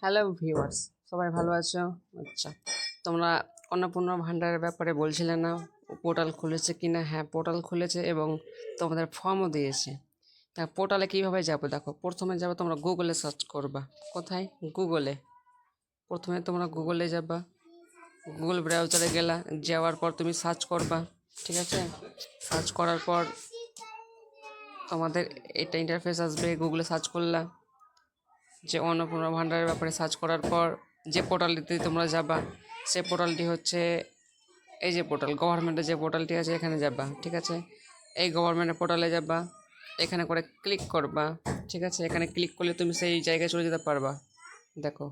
Hello viewers, সবাই ভালো আছো? আচ্ছা, তোমরা অন্নপূর্ণা ভাণ্ডারের ব্যাপারে বলছিলে না পোর্টাল খুলেছে কি না? হ্যাঁ, পোর্টাল খুলেছে এবং তোমাদের ফর্মও দিয়েছে। তা পোর্টালে কীভাবে যাবো দেখো, প্রথমে যাবো তোমরা গুগলে সার্চ করবা। কোথায়? গুগলে। প্রথমে তোমরা গুগলে যাবা, গুগল ব্রাউজারে গেলা, যাওয়ার পর তুমি সার্চ করবা, ঠিক আছে? সার্চ করার পর তোমাদের এটা ইন্টারফেস আসবে। গুগলে সার্চ করলা, যে অন্নপূর্ণা ভাণ্ডারের ব্যাপারে সার্চ করার পর যে পোর্টালটিতে তোমরা যাবা, সে পোর্টালটি হচ্ছে এই যে পোর্টাল, গভর্নমেন্টের যে পোর্টালটি আছে এখানে যাবা, ঠিক আছে? এই গভর্নমেন্টের পোর্টালে যাবা, এখানে করে ক্লিক করবা, ঠিক আছে? এখানে ক্লিক করলে তুমি সেই জায়গায় চলে যেতে পারবা। দেখো,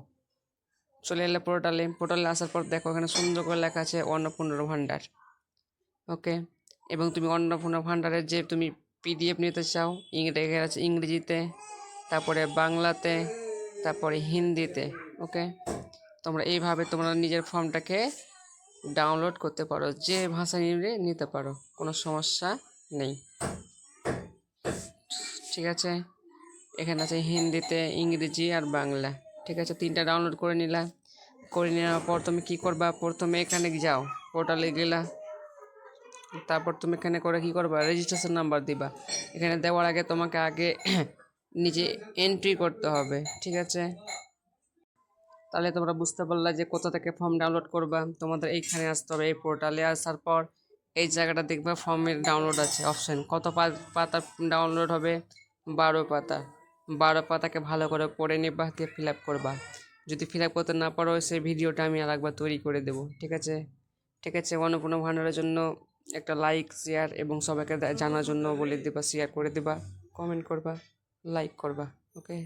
চলে এলে পোর্টালে আসার পর দেখো এখানে সুন্দর করে লেখা আছে অন্নপূর্ণা ভাণ্ডার। ওকে, এবং তুমি অন্নপূর্ণা ভাণ্ডারের যে তুমি পিডিএফ নিতে চাও, ইংরেজিতে, তারপরে বাংলাতে, তারপরে হিন্দিতে। ওকে, তোমরা এইভাবে তোমরা নিজের ফর্মটাকে ডাউনলোড করতে পারো, যে ভাষা নিতে পারো, কোনো সমস্যা নেই, ঠিক আছে? এখানে আছে হিন্দিতে, ইংরেজি আর বাংলা, ঠিক আছে? তিনটা ডাউনলোড করে নেওয়ার পর তুমি কী করবা, প্রথমে এখানে যাও, পোর্টালে গেলা, তারপর তুমি এখানে করে কী করবা, রেজিস্ট্রেশন নাম্বার দিবা। এখানে দেওয়ার আগে তোমাকে আগে নিজে এন্ট্রি করতে হবে, ঠিক আছে? তাহলে তোমরা বুঝতে পারলা যে কোথা থেকে ফর্ম ডাউনলোড করবা। তোমাদের এইখানে আসতে হবে, এই পোর্টালে আসার পর এই জায়গাটা দেখবা ফর্মের ডাউনলোড আছে অপশান। কত পাতা ডাউনলোড হবে? 12 পাতা। 12 পাতাকে ভালো করে পড়ে নিবা, দিয়ে ফিল আপ করবা। যদি ফিল আপ করতে না পারো, সেই ভিডিওটা আমি আরেকবার তৈরি করে দেবো, ঠিক আছে? ঠিক আছে, অন্নপূর্ণা ভাণ্ডারের জন্য একটা লাইক, শেয়ার এবং সবাইকে জানার জন্য বলে দিবা, শেয়ার করে দিবা, কমেন্ট করবা, লাইক করবা। ওকে।